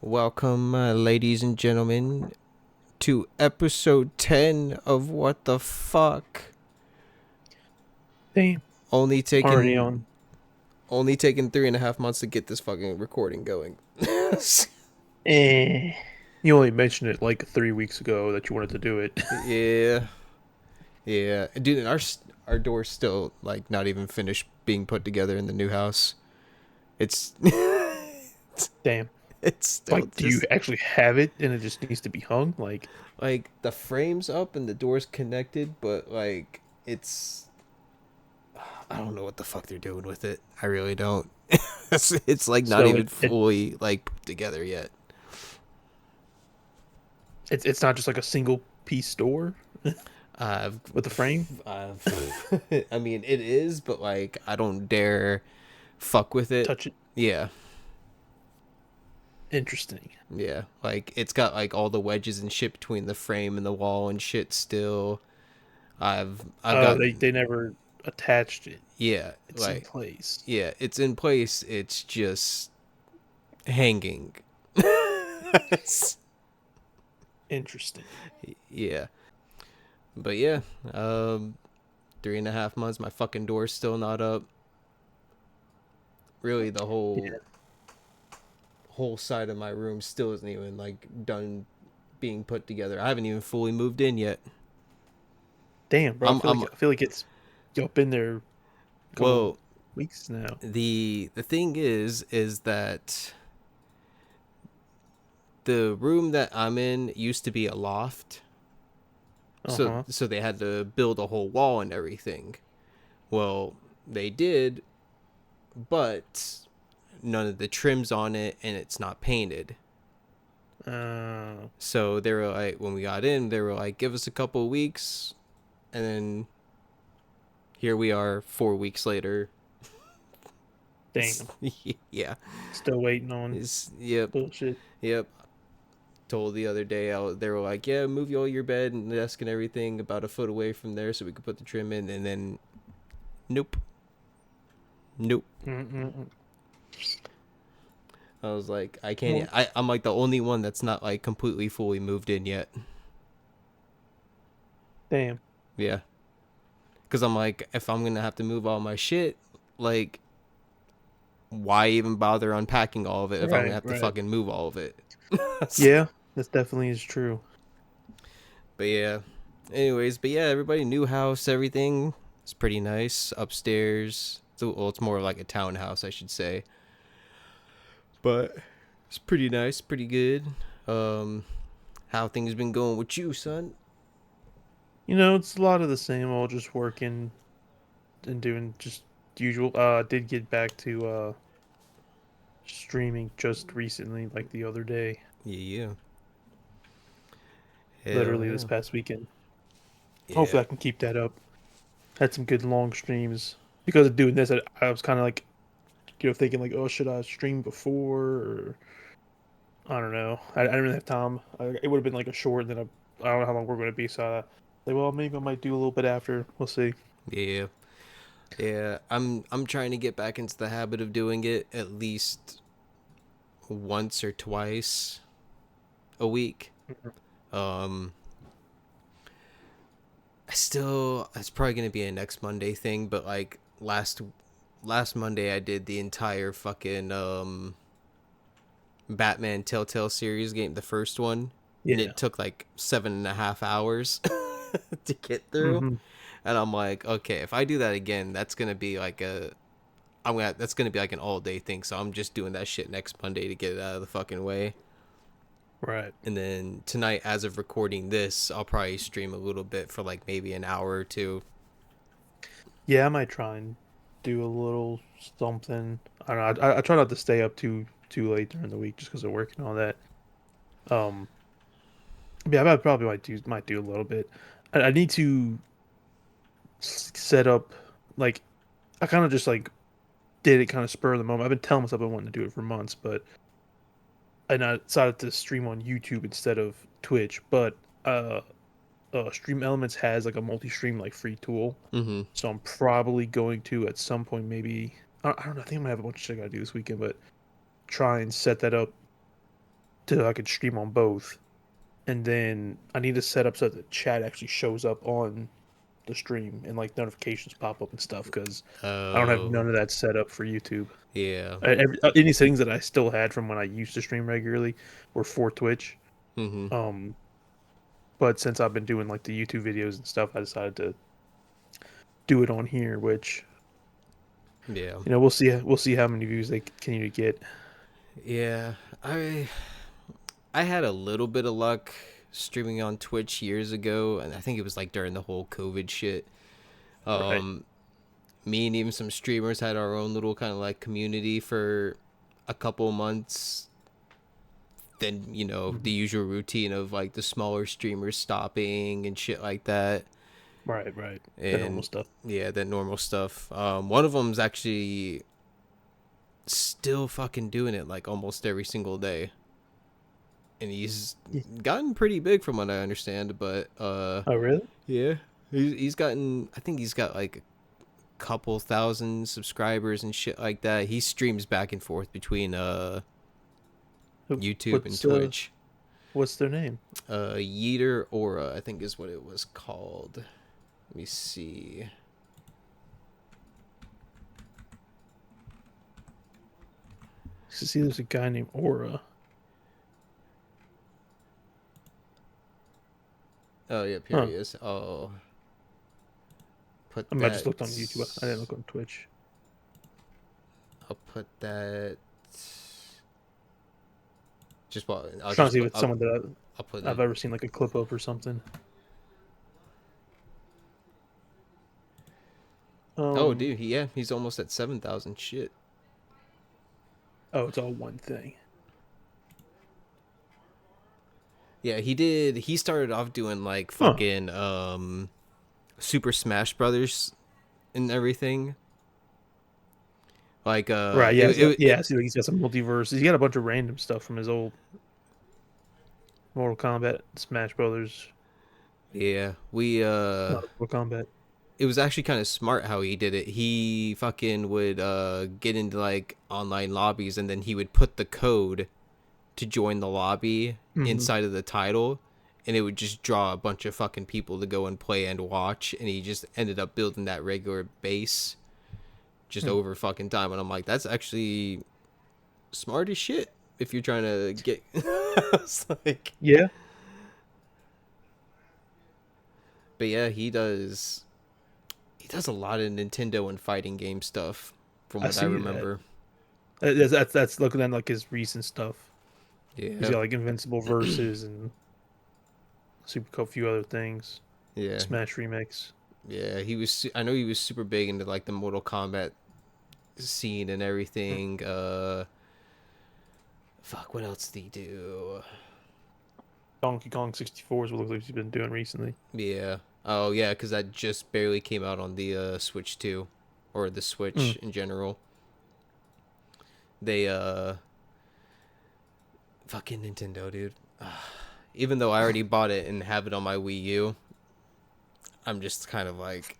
Welcome, ladies and gentlemen, to episode 10 of What the Fuck. Damn. Only Already taking on. only taking 3.5 months to get this fucking recording going. Eh. You only mentioned it like 3 weeks ago that you wanted to do it. Yeah, yeah, dude. And our door's still like not even finished being put together in the new house. It's Damn. it's still Like, do you just actually have it and it just needs to be hung? Like, like the frame's up and the door's connected, but like I don't know what the fuck they're doing with it. I really don't. It's like not so even it fully like put together yet. it's not just like a single piece door I've, with a frame. I mean, it is, but like I don't dare fuck with it. Touch it. Yeah, Interesting. yeah. Like it's got like all the wedges and shit between the frame and the wall and shit. Still, I've Oh, got they never attached it. yeah, It's in like place. yeah. It's in place. It's just hanging. Interesting. Yeah, but yeah. Um, 3.5 months. My fucking door's still not up. Really, the whole Yeah. whole side of my room still isn't even like done being put together. I haven't even fully moved in yet. Damn, bro. I'm I feel like it's up in there a couple well. weeks now. The thing is that the room that I'm in used to be a loft, Uh so huh. they had to build a whole wall and everything. Well, they did, but none of the trims on it, and it's not painted. Uh. So they were like, when we got in, they were like, give us a couple of weeks, and then here we are 4 weeks later. Damn. Yeah. Still waiting on Yep. bullshit. Yep. Told the other day, they were like, yeah, move all your bed and desk and everything about a foot away from there so we could put the trim in. And then, nope. Nope. Mm-mm. I was like, I can't. Well, I'm like the only one that's not like completely fully moved in yet. damn. Yeah. Because I'm like, if I'm going to have to move all my shit, like, why even bother unpacking all of it if I'm going to Right, have to right. fucking move all of it? Yeah, this definitely is true. But yeah. Anyways, but yeah, everybody, new house, everything. It's pretty nice. Upstairs. Well, it's more like a townhouse, I should say. But it's pretty nice, pretty good. Um, how things been going with you, son? It's a lot of the same old, just working and doing just usual. I did get back to streaming just recently, like the other day, Yeah. Hell literally this yeah. past weekend. Yeah. Hopefully I can keep that up. Had some good long streams. Because of doing this, I was kind of like, thinking like, oh, should I stream before or I don't know. I didn't really have time. It would have been like a short, and then I don't know how long we're going to be. So, like, well, maybe I might do a little bit after. We'll see. Yeah. Yeah. I'm trying to get back into the habit of doing it at least once or twice a week. Mhm. Um, I still it's probably gonna be a next Monday thing, but like last Monday I did the entire fucking Batman Telltale series game, the first one, and Yeah. it took like 7.5 hours to get through. Hmm. And I'm like, okay, if I do that again, that's gonna be like an all day thing. So I'm just doing that shit next Monday to get it out of the fucking way. Right. And then tonight, as of recording this, I'll probably stream a little bit for like maybe an hour or two. Yeah, I might try and do a little something. I don't know. I try not to stay up too late during the week just because of work and all that. Um, yeah, I probably might do a little bit. I need to set up like I kind of just like did it kind of spur of the moment. I've been telling myself I wanted to do it for months, but and I decided to stream on YouTube instead of Twitch. But uh, Stream Elements has like a multi-stream like free tool, Mm-hmm. so I'm probably going to at some point maybe I don't know. I think I'm gonna have a bunch of shit I gotta do this weekend, but try and set that up to I could stream on both, and then I need to set up so that the chat actually shows up on the stream and like notifications pop up and stuff because I don't have Oh, none of that set up for YouTube. yeah. Any settings that I still had from when I used to stream regularly were for Twitch. Mm-hmm. Um, but since I've been doing like the YouTube videos and stuff, I decided to do it on here, which Yeah. we'll see how many views they continue to get. Yeah. I had a little bit of luck streaming on Twitch years ago, and I think it was like during the whole COVID shit. Right. Um, Me and even some streamers had our own little kind of like community for a couple months. Then the Mhm. usual routine of like the smaller streamers stopping and shit like that, Right, right. The normal and stuff. yeah, that normal stuff. One of them's actually still fucking doing it like almost every single day, and he's Yeah. gotten pretty big from what I understand. But Oh, really? yeah, he's gotten. I think he's got like a couple thousand subscribers and shit like that. He streams back and forth between Who- YouTube and What's Twitch. what's their name? Yeeter Aura, I think is what it was called. Let me see. To see, there's a guy named Aura. Oh, yep, here Huh. he is. Oh, put I just that. looked on YouTube. I didn't look on Twitch. I'll put that. Just well, I'll Trying to just see if put. it's someone that I'll put I've it. ever seen like a clip of or something. Oh, Um. dude, yeah, he's almost at 7,000. Shit. Oh, it's all one thing. Yeah, he did. He started off doing like Huh. fucking Super Smash Brothers and everything. Like Right. Yeah. Yeah. I see. Like he's got some multiverse. He's got a bunch of random stuff from his old Mortal Kombat, Smash Brothers. yeah, we Not Mortal Kombat. it was actually kind of smart how he did it. He fucking would get into like online lobbies, and then he would put the code to join the lobby Hmm. inside of the title, and it would just draw a bunch of fucking people to go and play and watch, and he just ended up building that regular base just Hmm. over fucking time. And I'm like, that's actually smart as shit if you're trying to get. It's like, Yeah. but yeah, he does a lot of Nintendo and fighting game stuff from I what I see that. remember. That's looking at like his recent stuff. He's Yeah, got like Invincible Versus and a few other things. yeah, Smash Remix. yeah. I know he was super big into like the Mortal Kombat scene and Hmm. everything. Fuck, what else did he do? Donkey Kong 64 is what looks like he's been doing recently. Yeah. Oh yeah, because that just barely came out on the Switch too, or the Mm. Switch in general. They fucking Nintendo, dude. Even though I already bought it and have it on my Wii U, I'm just kind of like,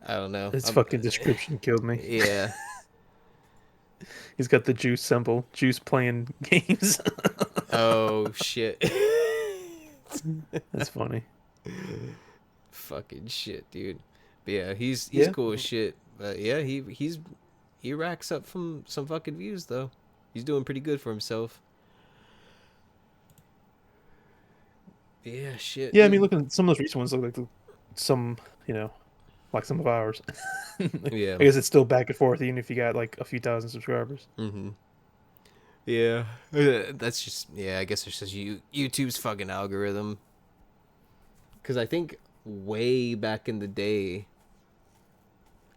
I don't know. His fucking description killed me. Yeah. He's got the juice symbol, juice playing games. Oh shit. That's funny. Fucking shit, dude. But yeah, he's Yeah. cool as shit. But yeah, he racks up from some fucking views though. He's doing pretty good for himself. Yeah, shit, Yeah, I mean, dude. looking at some of those recent ones look like some, you know, like some of ours. I Yeah. guess it's still back and forth, even if you got like a few thousand subscribers. Mm-hmm. Yeah. That's just yeah. I guess it's just YouTube's fucking algorithm. Because I think way back in the day,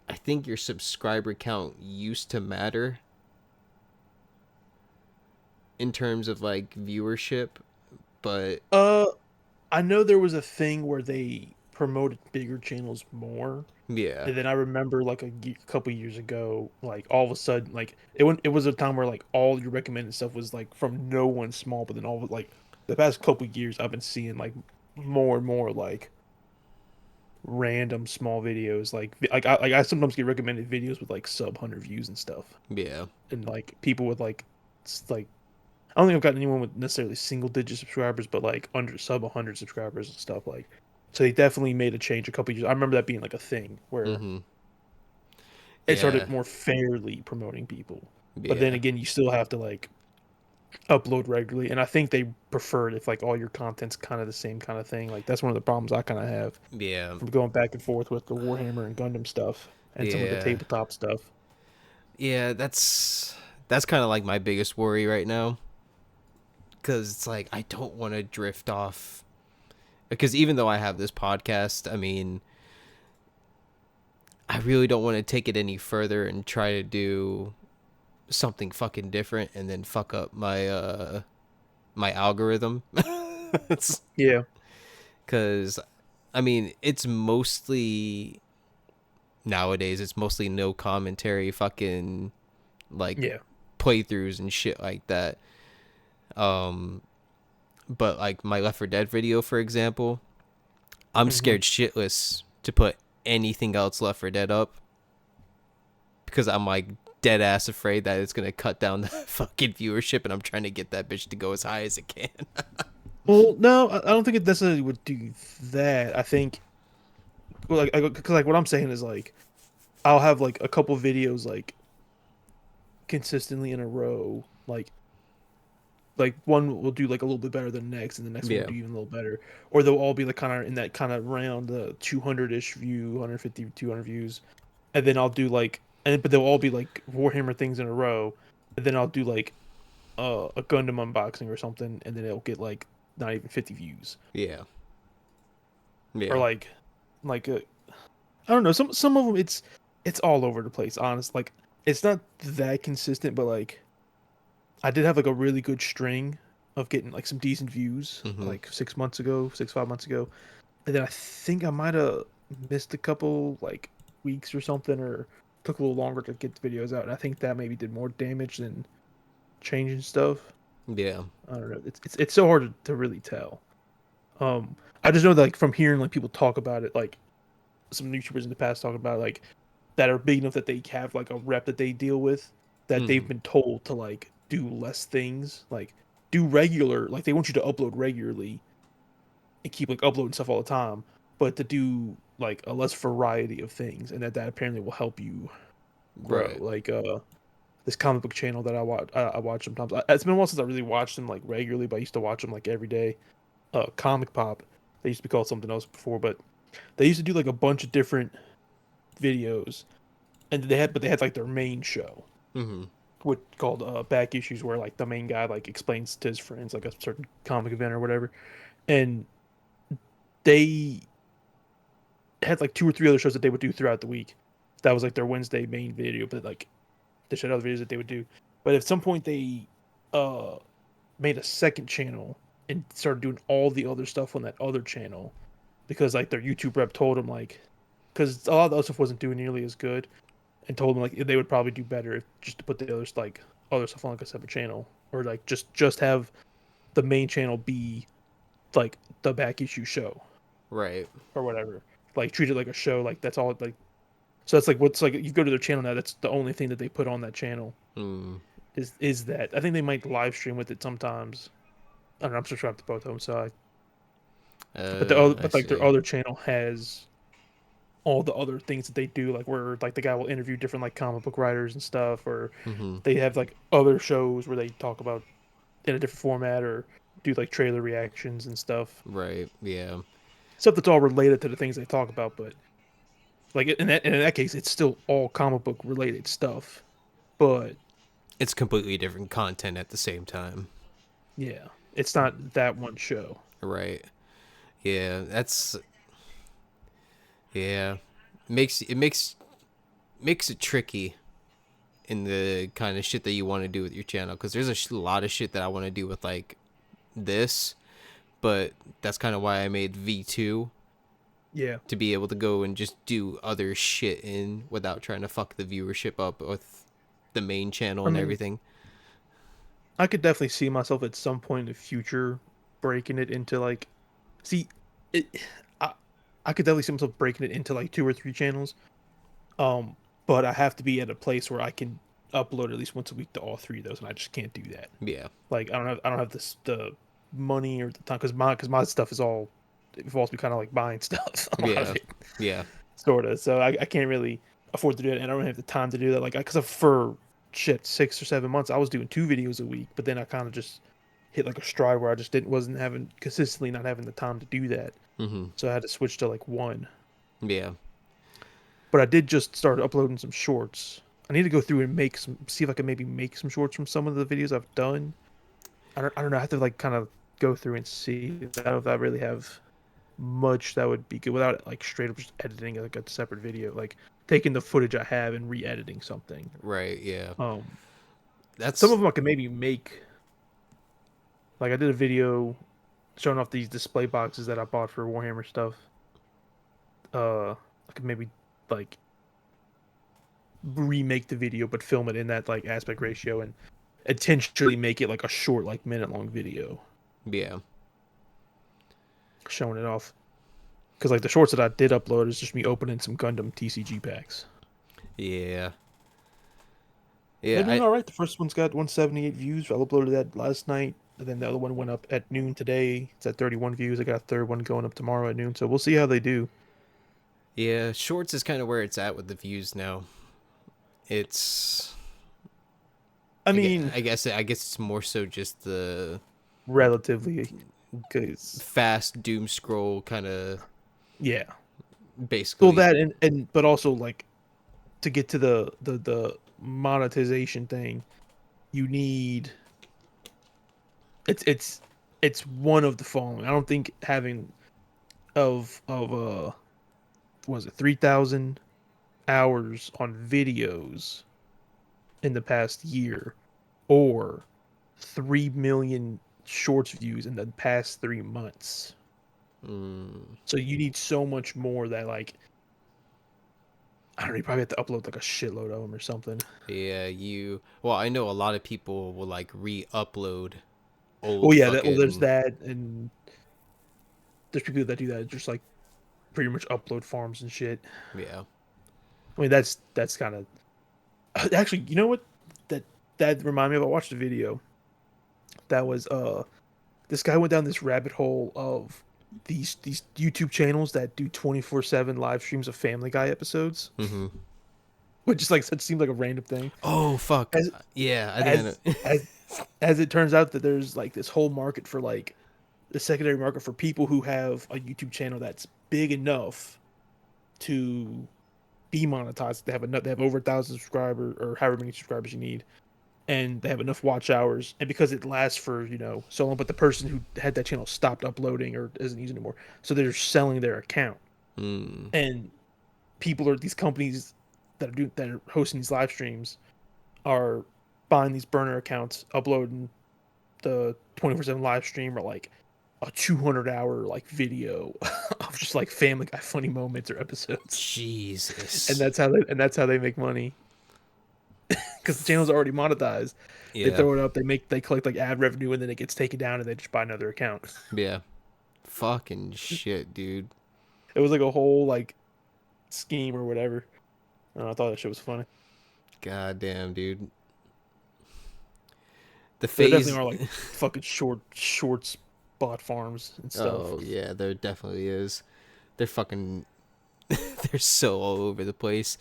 I think your subscriber count used to matter in terms of like viewership, but Uh, I know there was a thing where they promoted bigger channels more. yeah, And then I remember like couple years ago, like all of a sudden, like it was a time where like all your recommended stuff was like from no one small, but then all of like the past couple years, I've been seeing like more and more like random small videos like I sometimes get recommended videos with like sub 100 views and stuff, Yeah. and like people with like like I don't think I've gotten anyone with necessarily single digit subscribers, but like under sub 100 subscribers and stuff like. So they definitely made a change a couple years. I remember that being like a thing where Mm-hmm. it Yeah. started more fairly promoting people. But then Yeah. again, you still have to like upload regularly, and I think they prefer it if like all your content's kind of the same kind of thing. Like that's one of the problems I kind of have Yeah. from going back and forth with the Warhammer and Gundam stuff and some of the Yeah. tabletop stuff. Yeah, that's kind of like my biggest worry right now, cuz it's like I don't want to drift off, because even though I have this podcast, I mean, I really don't want to take it any further and try to do something fucking different and then fuck up my algorithm. It's Yeah, cuz I mean, it's mostly nowadays it's mostly no commentary fucking like yeah. playthroughs and shit like that. Um but like my Left 4 Dead video, for example, I'm Hmm. scared shitless to put anything else Left 4 Dead up, because I'm like dead ass afraid that it's gonna cut down the fucking viewership, and I'm trying to get that bitch to go as high as it can. Well, no, I don't think it necessarily would do that. I think, well, like, because like what I'm saying is like I'll have like a couple videos like consistently in a row, like one will do like a little bit better than the next, and the next one will Yeah. do even a little better, or they'll all be like kind of in that kind of round the 200-ish view, 150, 200 views, and then I'll do like, and but they'll all be like Warhammer things in a row, and then I'll do like a Gundam unboxing or something, and then it'll get like not even 50 views, Yeah. or Yeah. like I don't know, some of them it's all over the place, honest. Like it's not that consistent, but like I did have like a really good string of getting like some decent views Mm-hmm. like 6 months ago, 5 months ago. And then I think I might have missed a couple like weeks or something, or took a little longer to get the videos out. And I think that maybe did more damage than changing stuff. Yeah. I don't know. It's so hard to really tell. I just know that like from hearing like people talk about it, like some YouTubers in the past talk about it, like that are big enough that they have like a rep that they deal with, that Mm-hmm. they've been told to like do less things, like do regular, like they want you to upload regularly and keep like uploading stuff all the time, but to do like a less variety of things, and that apparently will help you grow. Right. Like this comic book channel that I watch sometimes. It's been a while since I really watched them like regularly, but I used to watch them like every day. Comic Pop. They used to be called something else before, but they used to do like a bunch of different videos, and they had like their main show, Mm-hmm. what called back issues, where like the main guy like explains to his friends like a certain comic event or whatever, and they had like two or three other shows that they would do throughout the week. That was like their Wednesday main video, but like they had other videos that they would do. But at some point they uh made a second channel and started doing all the other stuff on that other channel, because like their YouTube rep told them like, because a lot of the other stuff wasn't doing nearly as good, and told them like they would probably do better if just to put the others like other stuff on like a separate channel, or like just have the main channel be like the back issue show Right. or whatever. Like treat it like a show. Like that's all. Like so that's like what's like you go to their channel now. That's the only thing that they put on that channel Mm. is that. I think they might live stream with it sometimes. I don't know. I'm subscribed to both of them, so I but like their see. other channel has all the other things that they do, like where like the guy will interview different like comic book writers and stuff, or Mm-hmm. they have like other shows where they talk about in a different format, or do like trailer reactions and Right. Yeah. stuff that's all related to the things they talk about. But like in that case, it's still all comic book related stuff. But It's completely different content at the same time. yeah, it's not that one show. Right. Yeah. That's yeah. Makes it tricky in the kind of shit that you want to do with your channel, because there's a lot of shit that I want to do with like this, but that's kind of why I made V2, Yeah, to be able to go and just do other shit in without trying to fuck the viewership up with the main channel I and mean, everything. I could definitely see myself at some point in the future breaking it into like, see, it. I, I could definitely see myself breaking it into like 2 or 3 channels. Um, but I have to be at a place where I can upload at least once a week to all 3 of those, and I just can't do that. Yeah. Like I don't have the money or the time because my stuff is all it involves me kind of like buying stuff a lot of Yeah. it Yeah. sort of. So I can't really afford to do it, and I don't have the time to do that. Like because for shit 6 or 7 months I was doing 2 videos a week, but then I kind of just hit like a stride where I just didn't wasn't having consistently not having the time to do that. Mm-hmm. So I had to switch to like one. Yeah. But I did just start uploading some shorts. I need to go through and see if I can maybe make some shorts from some of the videos I've done. I don't know. I have to like kind of go through and see if I really have much that would be good without like straight up just editing like a separate video, like taking the footage I have and re-editing something. Right. Yeah. Um, some That's of them I can maybe make. Like I did a video showing off these display boxes that I bought for Warhammer stuff. I could maybe like remake the video but film it in that like aspect ratio and intentionally make it like a short like minute long video yeah. showing it off because like the shorts that I did upload is just me opening some Gundam TCG packs. Yeah. They're Yeah. doing all right. The first one's got 178 views. I uploaded that last night, and then the other one went up at noon today. It's at 31 views. I got a third one going up tomorrow at noon, so we'll see how they do. Yeah. Shorts is kind of where it's at with the views now. It's I mean, I guess it's more so just the relatively, because fast doom scroll kind of yeah, well basically. that and but also like to get to the monetization thing, you need it's it's one of the following. I don't think having of what was it 3,000 hours on videos in the past year or 3 million shorts views in the past 3 months. Mm, So you need so much more that like I don't know, you probably have to upload like a shitload of them or something. yeah, well, I know a lot of people will like re-upload old Well, yeah, that well, there's fucking. that, and there's people that do that, just like pretty much upload farms and shit. Yeah. I mean, that's kind of actually, you know what? That that reminded me of. I watched a video that was this guy went down this rabbit hole of these YouTube channels that do 24/7 live streams of Family Guy episodes, Mm-hmm. which is like such seems like a random thing. Oh fuck. As Yeah, I think I as know. as as it turns out that there's like this whole market for like the secondary market for people who have a YouTube channel that's big enough to be monetized. They have over 1,000 subscribers or however many subscribers you need, and they have enough watch hours. And because it lasts for so long, but the person who had that channel stopped uploading or isn't using it anymore, so they're selling their account. Mm, And people are these companies that are hosting these live streams are buying these burner accounts, uploading the 24/7 live stream or like a 200-hour like video of just like Family Guy funny moments or episodes, and Jesus. that's how they make money because the channel's already monetized. They Yeah. throw it up, they collect like ad revenue, and then it gets taken down, and they just buy another account. Yeah. Fucking shit, dude. It was like a whole like scheme or whatever. I thought that shit was funny. God damn, dude. The But there definitely phase. are like fucking shorts bot farms and stuff. Oh yeah, there definitely is. They're fucking. They're so all over the place.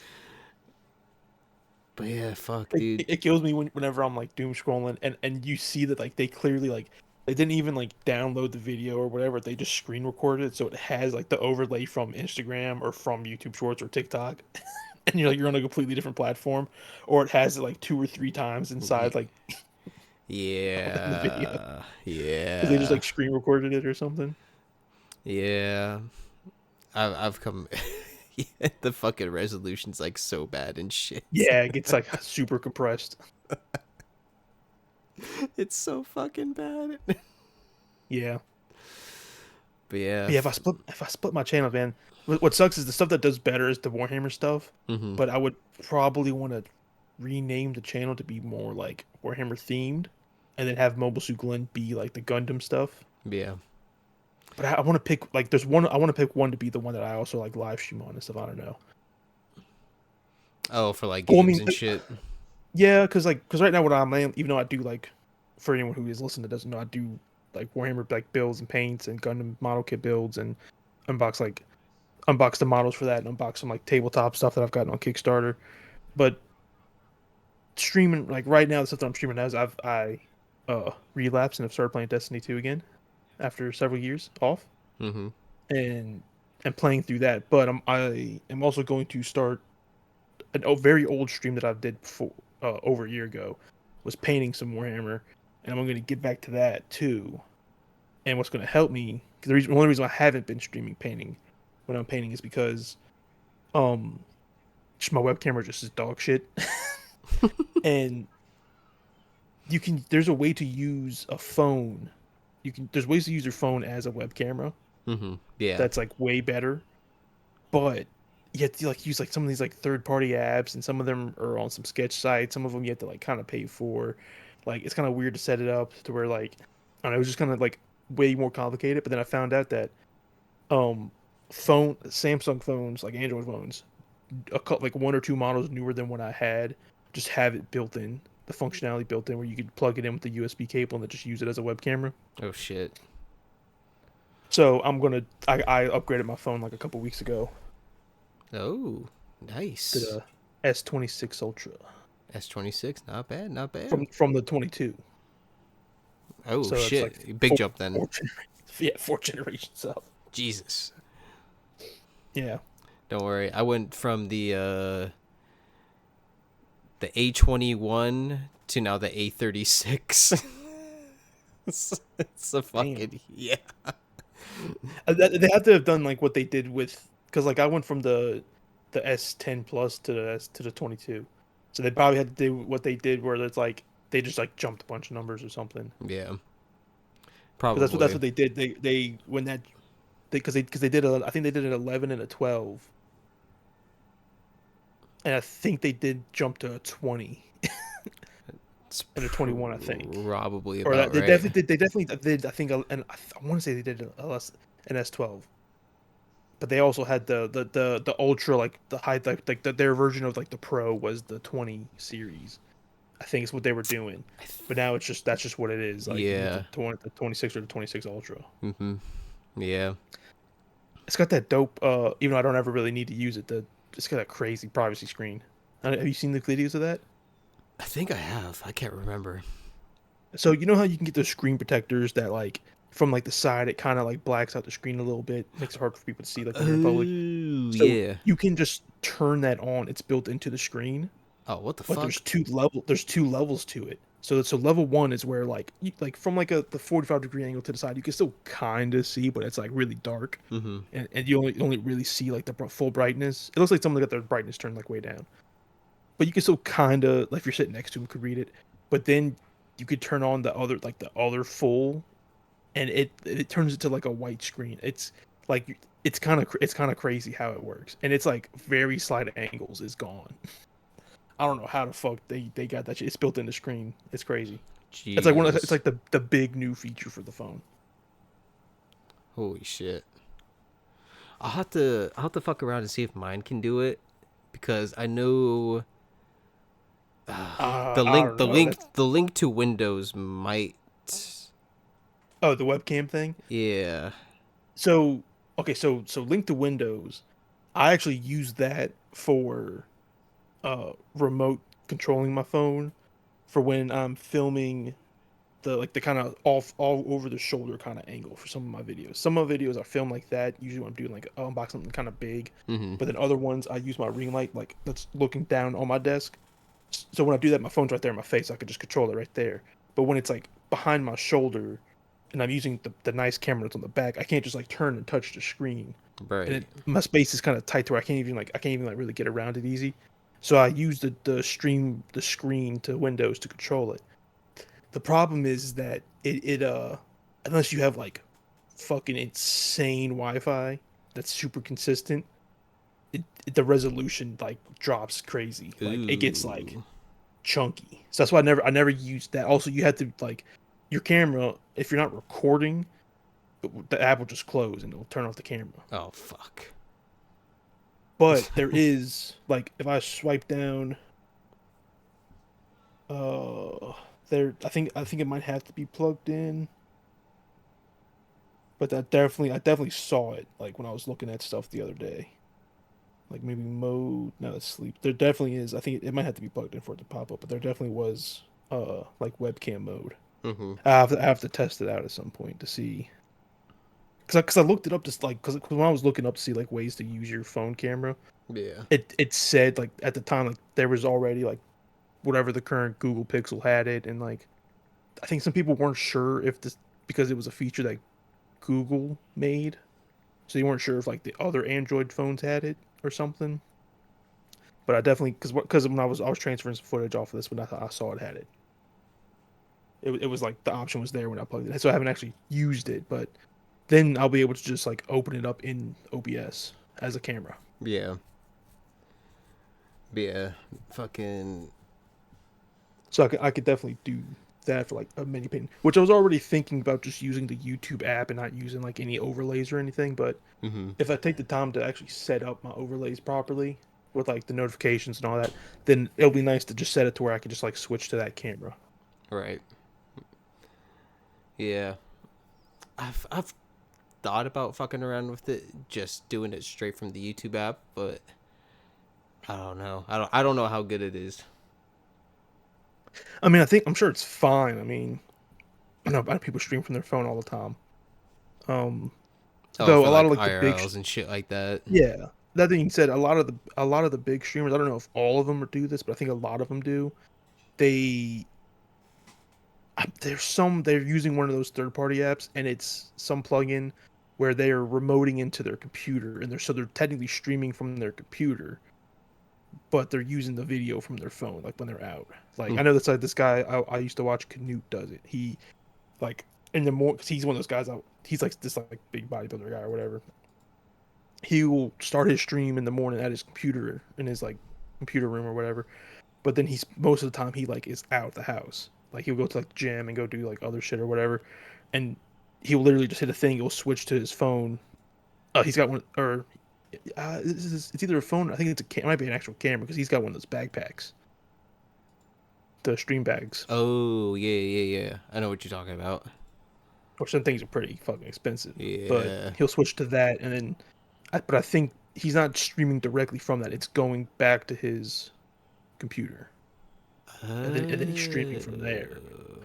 But yeah, fuck, It, dude. it kills me whenever I'm like doom scrolling and you see that like they clearly like they didn't even like download the video or whatever. They just screen recorded it, so it has like the overlay from Instagram or from YouTube Shorts or TikTok, and you're on a completely different platform, or it has it like 2 or 3 times inside like in the video Yeah, because they just yeah, like screen recorded it or something. yeah. I've come. Yeah, the fucking resolution's like so bad and shit. Yeah, it gets like super compressed. It's so fucking bad. Yeah. But yeah. But yeah, if I split my channel, man, what sucks is the stuff that does better is the Warhammer stuff. Mm-hmm. But I would probably want to rename the channel to be more like Warhammer themed, and then have MobileSuitGlynn be like the Gundam stuff. Yeah. But I want to pick like there's one I want to pick one to be the one that I also like live stream on and stuff. I don't know. Oh, for like Well, I games mean, and shit. yeah, because right now what I'm even though I do like for anyone who is listening that doesn't know, I do like Warhammer like builds and paints and Gundam model kit builds and unbox like unbox the models for that and unbox some like tabletop stuff that I've gotten on Kickstarter. But streaming like right now the stuff that I'm streaming now is I relapsed and have started playing Destiny 2 again after several years off Mm-hmm. and playing through that. But I am also going to start a very old stream that I did before over a year ago was painting some Warhammer, and I'm going to get back to that too. And what's going to help me? Because the only reason I haven't been streaming painting when I'm painting is because um just my web camera just is dog shit, and there's a way to use a phone. There's ways to use your phone as a web camera Mm-hmm. Yeah. that's like way better, but you have to like use like some of these like third party apps, and some of them are on some sketch sites. Some of them you have to like kind of pay for. Like it's kind of weird to set it up to where like I don't know, it was just kind of like way more complicated. But then I found out that um Samsung phones like Android phones, like one or two models newer than what I had, just have it built in. The functionality built in where you could plug it in with the USB cable and then just use it as a web camera. Oh shit. So I upgraded my phone like a couple weeks ago Oh, to nice. the S26 Ultra S26, not bad, not bad. from the 22. Oh So it's like shit, big jump then. four yeah, 4 generations up. Jesus. Yeah. Don't worry. I went from the A21 to now the A36. It's a Damn. fucking yeah. They have to have done like what they did with because like I went from the S10 Plus to the 22. So they probably had to do what they did where it's like they just like jumped a bunch of numbers or something. Yeah, Because that's probably. what they did. They when that because they did I think they did an 11 and a 12, and I think they did jump to a 20 It's and a 21. I think, probably or that about right. they definitely did. I think, and I want to say they did an S12, but they also had the ultra like the high like their version of like the Pro was the 20 series. I think is what they were doing, but now it's just that's just what it is. Like you get Yeah. the 26 or the 26 Ultra. Mm-hmm. Yeah. It's got that dope. Even though I don't ever really need to use it, it's got a crazy privacy screen. Have you seen the videos of that? I think I have. I can't remember. So you know how you can get those screen protectors that like from like the side it kind of like blacks out the screen a little bit, makes it hard for people to see like when you're in public. Oh So yeah. you can just turn that on. It's built into the screen, Oh, what the but fuck? there's two levels to it. So level one is where like like from like the 45-degree angle to the side, you can still kind of see, but it's like really dark, Mm-hmm. and you only really see like the full brightness. It looks like someone got their brightness turned like way down, but you can still kind of like if you're sitting next to him could read it. But then you could turn on the other full, and it turns it to like a white screen. It's like it's kind of crazy how it works, and it's like very slight angles is gone. I don't know how the fuck they got that shit. It's built in the screen. It's crazy. It's Jesus. like the big new feature for the phone. Holy shit. I'll have to fuck around and see if mine can do it because I know I don't know. That's the link to Windows might. oh the webcam thing. Yeah. So okay, so link to Windows. I actually use that for remote controlling my phone for when I'm filming the kind of all over the shoulder kind of angle for some of my videos. Some of my videos I film like that. Usually when I'm doing like unbox something kind of big, Mm-hmm. but then other ones I use my ring light like that's looking down on my desk. So when I do that, my phone's right there in my face. I could just control it right there. But when it's like behind my shoulder, and I'm using the nice camera that's on the back, I can't just like turn and touch the screen, and Right. my space is kind of tight to where I can't even like really get around it easy. So I use the screen to Windows to control it. The problem is that it unless you have like fucking insane Wi-Fi that's super consistent, the resolution like drops crazy. Like it gets like Ooh. chunky. So that's why I never used that. Also, you have to like your camera if you're not recording. the app will just close and it'll turn off the camera. Oh fuck. But there is like if I swipe down, there I think it might have to be plugged in. But I definitely saw it like when I was looking at stuff the other day. Like maybe mode, no, it's sleep. There definitely is. I think it might have to be plugged in for it to pop up, but there definitely was like webcam mode. Mm-hmm. I have to test it out at some point to see. Cause I looked it up just like cause when I was looking up to see like ways to use your phone camera, Yeah. it said like at the time like there was already like whatever the current Google Pixel had it, and like I think some people weren't sure if this because it was a feature that Google made, so you weren't sure if like the other Android phones had it or something. But I definitely because when I was transferring some footage off of this when I saw it had it. It was like the option was there when I plugged it in. So I haven't actually used it, but then I'll be able to just like open it up in OBS as a camera. Yeah. Yeah. Fucking. So I could definitely do that for like a mini painting, which I was already thinking about just using the YouTube app and not using like any overlays or anything. But Mm-hmm. if I take the time to actually set up my overlays properly with like the notifications and all that, then it'll be nice to just set it to where I can just like switch to that camera. Right. Yeah. I've thought about fucking around with it, just doing it straight from the YouTube app, but I don't know. I don't know how good it is. I mean, I'm sure it's fine. I mean, I know a lot of people stream from their phone all the time. Um, Oh, though for a lot of like like the big, IRLs and shit like that. yeah. That being said, a lot of the big streamers, I don't know if all of them do this, but I think a lot of them do. They there's some they're using one of those third party apps, and it's some plugin where they are remoting into their computer, and they're technically streaming from their computer, but they're using the video from their phone, like when they're out. Like Hmm. I know that's like this guy I used to watch, Canute does it. He like in the more because he's one of those guys. He's like this like big bodybuilder guy or whatever. He will start his stream in the morning at his computer in his like computer room or whatever. But then he's most of the time he like is out of the house. Like he'll go to like the gym and go do like other shit or whatever, and he'll literally just hit a thing. He'll switch to his phone. He's got one or it's either a phone. I think it might be an actual camera because he's got one of those backpacks, the stream bags, Oh yeah, yeah, yeah. I know what you're talking about. or some things are pretty fucking expensive. But Yeah. he'll switch to that, and then but I think he's not streaming directly from that. It's going back to his computer, and then he's streaming from there.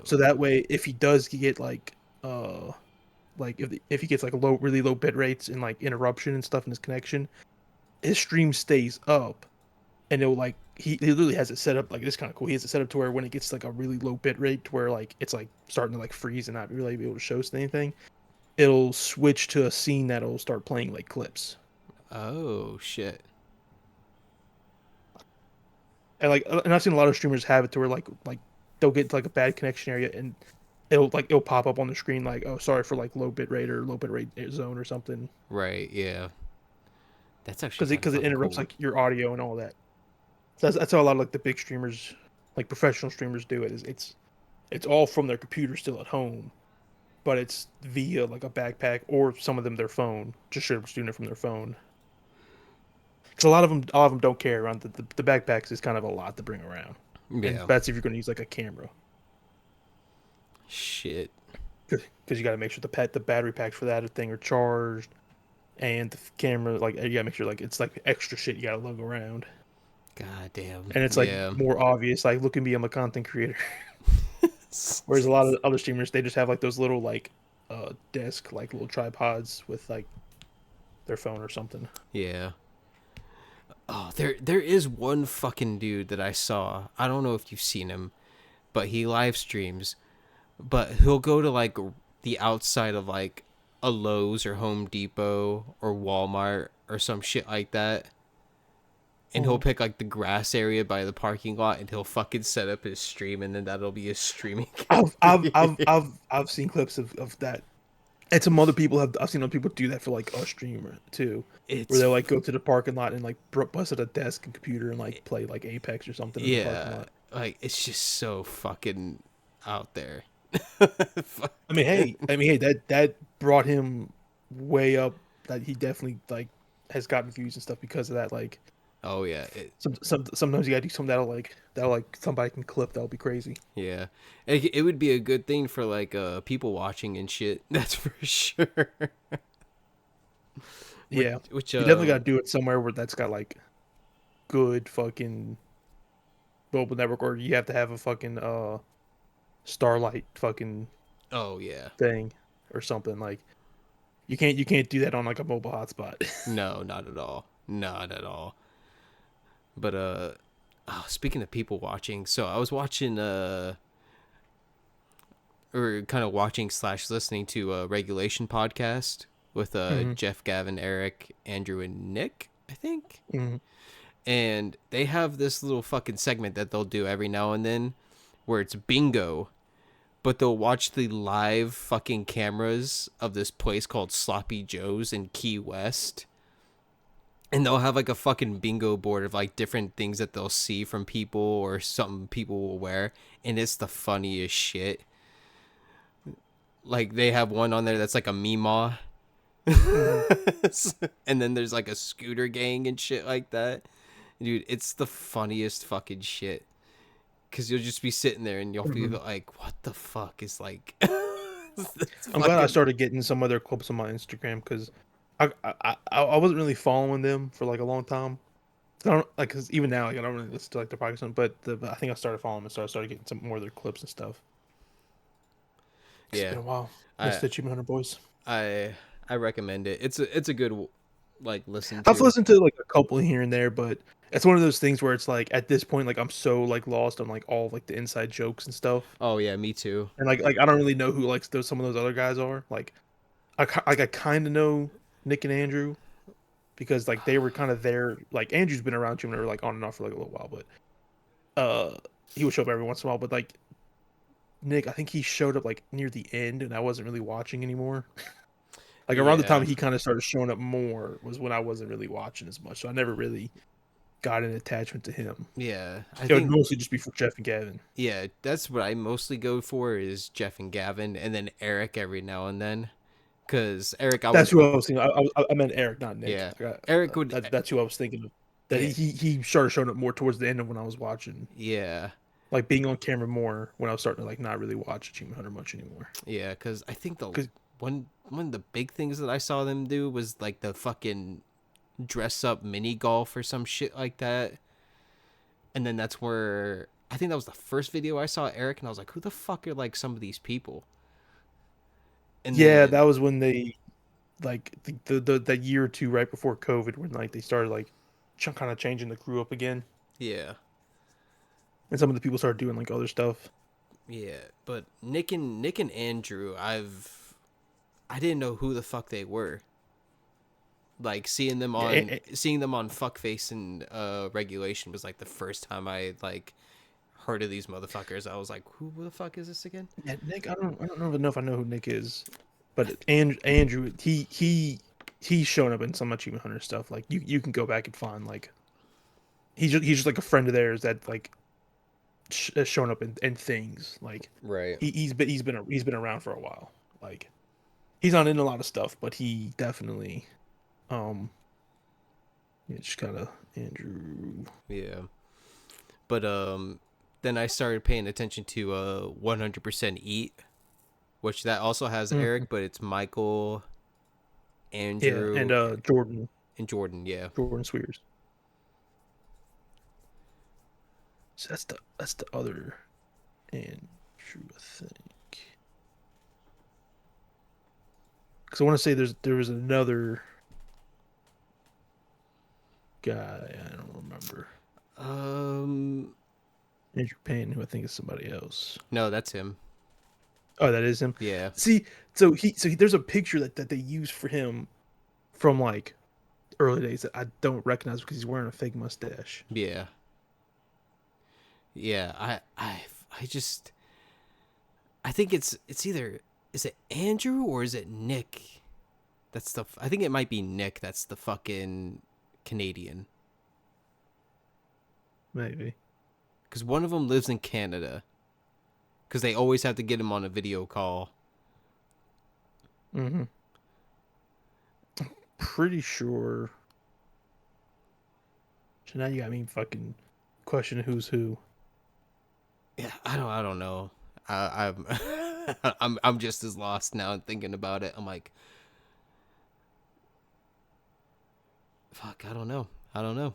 So that way, if he does get like if he gets like really low bit rates and like interruption and stuff in his connection, his stream stays up, and it'll like he literally has it set up like it's kind of cool. He has it set up to where when it gets like a really low bit rate to where like it's like starting to like freeze and not really be able to show us anything, it'll switch to a scene that'll start playing like clips. Oh shit. And I've seen a lot of streamers have it to where like they'll get to like a bad connection area and it'll pop up on the screen like, oh, sorry for like low bit rate or low bit rate zone or something, Right. Yeah. That's actually kind of because it fucking interrupts cool. like your audio and all that. So that's how a lot of like the big streamers, like professional streamers, do it. Is it's all from their computer still at home, but it's via like a backpack or some of them their phone, just straight up doing it from their phone. Because a lot of them don't carry around the backpacks is kind of a lot to bring around, and Yeah. that's if you're going to use like a camera, Shit. because you got to make sure the battery packs for that thing are charged, and the camera like you got to make sure like it's like extra shit you got to lug around, God damn. and it's like Yeah. more obvious. Like, look at me, I'm a content creator. Whereas a lot of other streamers, they just have like those little like desk like little tripods with like their phone or something. Yeah. Oh, there is one fucking dude that I saw. I don't know if you've seen him, but he live streams. But he'll go to like the outside of like a Lowe's or Home Depot or Walmart or some shit like that. And he'll Mhm. pick like the grass area by the parking lot and he'll fucking set up his stream and then that'll be his streaming area. I've seen clips of that. And some other people have I've seen other people do that for like a streamer too, where It's they'll like go to the parking lot and like bust at a desk and computer and like play like Apex or something in the parking yeah, lot. like it's just so fucking out there. I mean, hey, that brought him way up. That he definitely like has gotten views and stuff because of that. Like Oh yeah, sometimes you gotta do something that'll somebody can clip. That'll be crazy. yeah. It would be a good thing for like people watching and shit. That's for sure. which Yeah, which you definitely gotta do it somewhere where that's got like good fucking mobile network, or you have to have a fucking Starlight fucking oh yeah. thing or something. Like you can't do that on like a mobile hotspot. No, not at all. Not at all. But oh, speaking of people watching, so I was watching or kind of watching slash listening to a regulation podcast with hmm Jeff, Gavin, Eric, Andrew, and Nick, I think. hmm And they have this little fucking segment that they'll do every now and then where it's bingo, but they'll watch the live fucking cameras of this place called Sloppy Joe's in Key West. And they'll have like a fucking bingo board of like different things that they'll see from people or something people will wear. And it's the funniest shit. Like they have one on there that's like a Meemaw. hmm And then there's like a scooter gang and shit like that. Dude, it's the funniest fucking shit. Cause you'll just be sitting there and you'll be hmm like, what the fuck is like it's I'm glad I fucking started getting some other clips on my Instagram because I wasn't really following them for like a long time. I don't like because even now like, I don't really listen to like the podcast, but I think I started following them, so I started getting some more of their clips and stuff. It's yeah. been a while. Missed I the Achievement Hunter boys. I I recommend it. It's a good like listen I've to. listened to like a couple here and there, but it's one of those things where it's like at this point, like I'm so like lost on like all like the inside jokes and stuff, Oh yeah, me too. and like I don't really know who like those some of those other guys are. Like I kind of know Nick and Andrew because like they were kind of there. Like Andrew's been around Jupiter like on and off for like a little while, but he would show up every once in a while. But like Nick, I think he showed up like near the end, and I wasn't really watching anymore. Like around the time Yeah. he kind of started showing up more was when I wasn't really watching as much, so I never really got an attachment to him. Yeah. I It would think mostly just be for Jeff and Gavin. yeah, that's what I mostly go for is Jeff and Gavin and then Eric every now and then. Cause Eric I That's would who I was thinking. I meant Eric, not Nick. yeah. Eric would That's who I was thinking of. That yeah. he started showing up more towards the end of when I was watching, Yeah. like being on camera more when I was starting to like not really watch Achievement Hunter much anymore. Yeah, cuz I think the Cause one of the big things that I saw them do was like the fucking dress up mini golf or some shit like that. And then that's where I think that was the first video I saw Eric and I was like, who the fuck are like some of these people? And yeah, then that was when they like the that year or two right before COVID when like they started like kind of changing the crew up again, yeah. and some of the people started doing like other stuff. Yeah, but Nick and Andrew, I didn't know who the fuck they were. Like Yeah, seeing them on Fuckface and Regulation was like the first time I like heard of these motherfuckers. I was like, who the fuck is this again? yeah, Nick. I don't know if I know who Nick is, I, but Andrew he's shown up in some Achievement Hunter stuff. Like you can go back and find like he's just like a friend of theirs that like has shown up in things like right. he's been around for a while. Like he's not in a lot of stuff, but he definitely um yeah, just kind of Andrew. Yeah. But then I started paying attention to 100% Eat, which that also has Mhm. Eric, but it's Michael, Yeah, and Andrew, and Jordan. Yeah. Jordan Swears. So that's the other Andrew, I think. Because I want to say there was another guy I don't remember. Um, Andrew Payne, who I think is somebody else. no, that's him. Oh, that is him. Yeah. See, there's a picture that they used for him from like early days that I don't recognize because he's wearing a fake mustache. Yeah. Yeah. I just I think it's either is it Andrew or is it Nick? That's the I think it might be Nick. That's the fucking Canadian Maybe. because one of them lives in Canada because they always have to get him on a video call. hmm pretty sure. So now you got me fucking questioning who's who. Yeah, I don't know. I'm I'm just as lost now thinking about it. I'm like, fuck, I don't know. I don't know.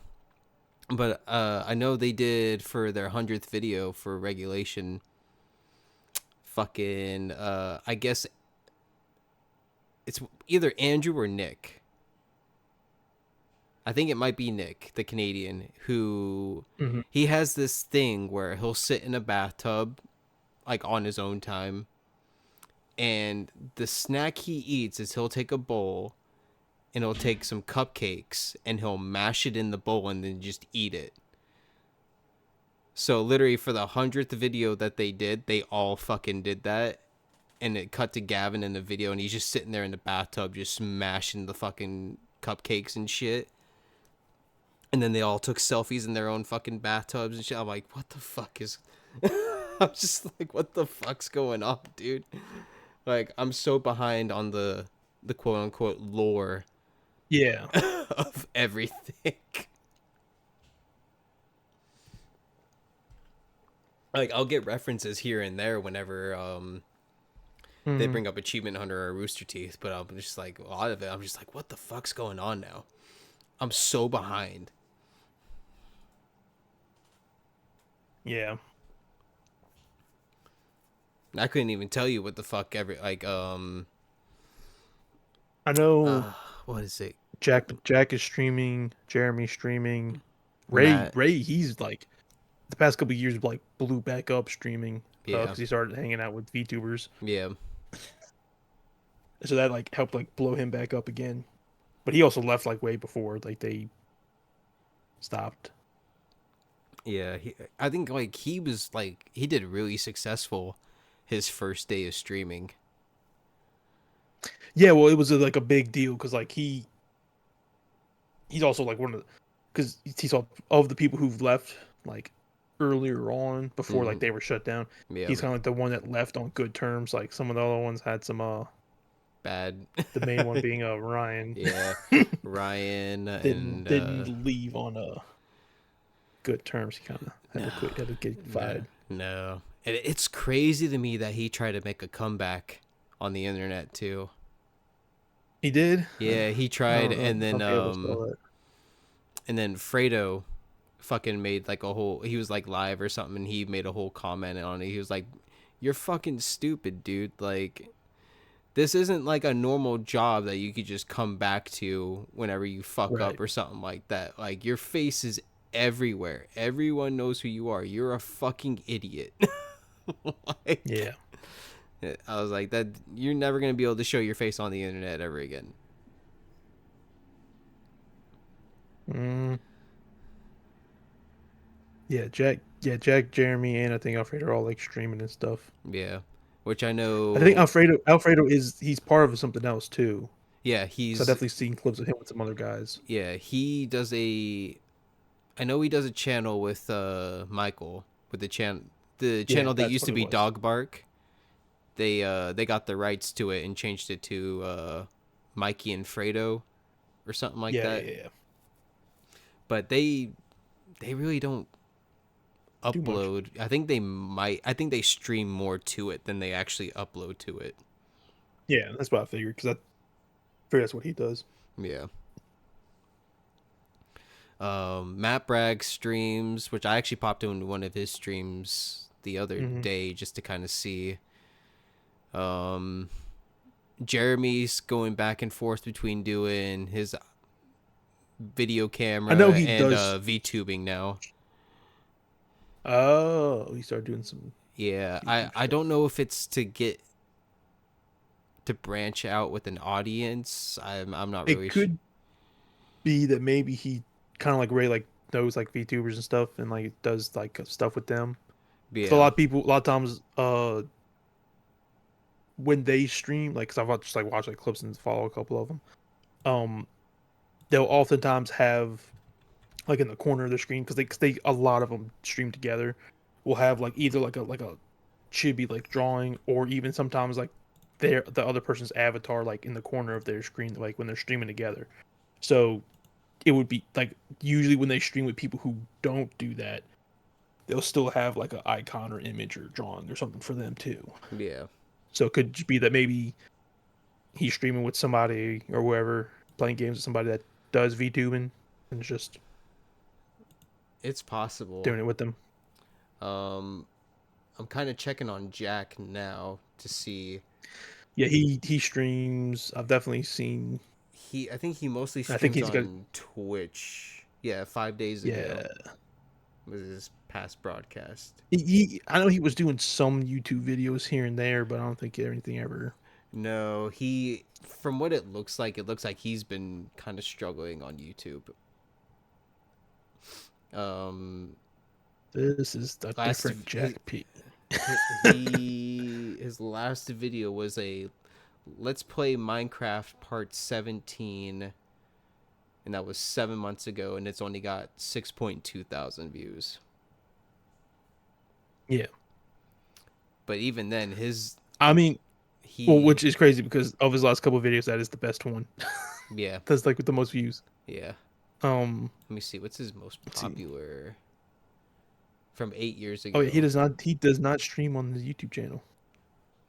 But I know they did for their 100th video for regulation. Fucking I guess it's either Andrew or Nick. I think it might be Nick, the Canadian, who Hmm. he has this thing where he'll sit in a bathtub like on his own time, and the snack he eats is he'll take a bowl and he'll take some cupcakes and he'll mash it in the bowl and then just eat it. So literally for the 100th video that they did, they all fucking did that. And it cut to Gavin in the video and he's just sitting there in the bathtub just smashing the fucking cupcakes and shit. And then they all took selfies in their own fucking bathtubs and shit. I'm like, what the fuck is I'm just like, what the fuck's going on, dude? Like, I'm so behind on the quote unquote lore Yeah. of everything. Like, I'll get references here and there whenever they Hmm. bring up Achievement Hunter or Rooster Teeth, but I'm just like, a lot of it, I'm just like, what the fuck's going on now? I'm so behind. Yeah. I couldn't even tell you what the fuck every like I know what is it? Jack is streaming, Jeremy's streaming. Matt. Ray, he's like the past couple of years like blew back up streaming Yeah. because he started hanging out with VTubers. Yeah. So that like helped like blow him back up again. But he also left like way before like they stopped. Yeah, I think like he was like he did really successful his first day of streaming. Yeah, well, it was like a big deal because like he's also like one of the because he's all of the people who've left like earlier on before like Mm, they were shut down. yeah, He's kind of like the one that left on good terms. Like some of the other ones had some bad. the main one being Ryan Yeah, Ryan didn't and didn't leave on good terms. He kind of had no, to quit, had to get no, fired. no. And it's crazy to me that he tried to make a comeback on the internet too. He did. Yeah, he I tried, don't know. I'll be able to spell that. and then Fredo fucking made like a whole. He was like live or something, and he made a whole comment on it. He was like, "You're fucking stupid, dude. Like, this isn't like a normal job that you could just come back to whenever you fuck up Right. or something like that. Like, your face is everywhere. Everyone knows who you are. You're a fucking idiot." Like, Yeah. I was like, that you're never gonna be able to show your face on the internet ever again. Mm, yeah. Jack. Yeah. Jack, Jeremy, and I think Alfredo are all like streaming and stuff. Yeah, which I I think know. Alfredo is he's part of something else too. Yeah, Because I he's definitely seen clips of him with some other guys. yeah he does a. I know he does a channel with Michael with the Yeah, channel that that's used what to it be was. Dog Bark. They got the rights to it and changed it to Mikey and Fredo or something like Yeah, that. yeah, yeah. But they really don't Too much. upload. I think they might. I think they stream more to it than they actually upload to it. Yeah, that's what I figured because I figured that's what he does. Yeah. Matt Bragg streams, which I actually popped into one of his streams the other Hmm. day just to kind of see. Um, Jeremy's going back and forth between doing his video I know camera he and does. VTubing now. Oh, he started doing some Yeah, YouTube I don't stuff. know if it's to get to branch out with an audience. I'm not It really sure. could be that maybe he kind of like Ray like knows like VTubers and stuff and like does like stuff with them. Because a Yeah, lot of people, a lot of times, when they stream, like, cause I've just like watched like clips and follow a couple of them. Um, they'll oftentimes have like in the corner of the screen because they a lot of them stream together. Will have like either like a chibi like drawing or even sometimes like the other person's avatar like in the corner of their screen, like when they're streaming together. So it would be like usually when they stream with people who don't do that, they'll still have like an icon or image or drawing or something for them too. Yeah. So it could be that maybe he's streaming with somebody or whoever, playing games with somebody that does VTubing and is just It's possible. doing it with them. Um, I'm kind of checking on Jack now to see. Yeah, he streams. I've definitely seen. I think he mostly I think streams he's got. on Twitch. Yeah, 5 days ago Yeah, was his past broadcast. I know he was doing some YouTube videos here and there, but I don't think anything ever. No, from what it looks like he's been kind of struggling on YouTube. Um, This is a last different Jack P. his last video was a Let's Play Minecraft Part 17, and that was 7 months ago, and it's only got 6.2 thousand views. Yeah, But even then, I mean, well, he which is crazy because of his last couple of videos, that is the best one. yeah, That's like with the most views. yeah. Um, Let me see, what's his most let's see. popular from 8 years Oh yeah, he ago? does not. He does not stream on his YouTube channel.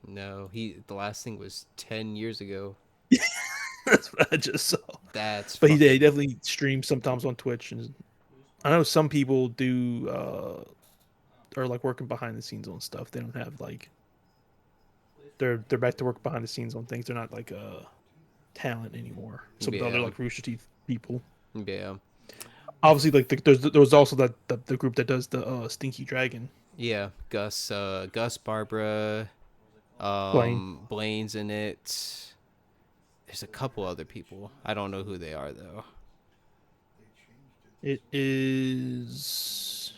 No, the last thing was 10 years ago. That's what I just saw. That's But he fucking definitely streams sometimes on Twitch, and I know some people do are like working behind the scenes on stuff. They don't have like they're back to work behind the scenes on things. They're not like talent anymore. Some of the other yeah, like Rooster Teeth people. yeah, Obviously, like there was also the group that does the Stinky Dragon. yeah. Gus, Barbara, Blaine. Blaine's in it. There's a couple other people. I don't know who they are though. It is.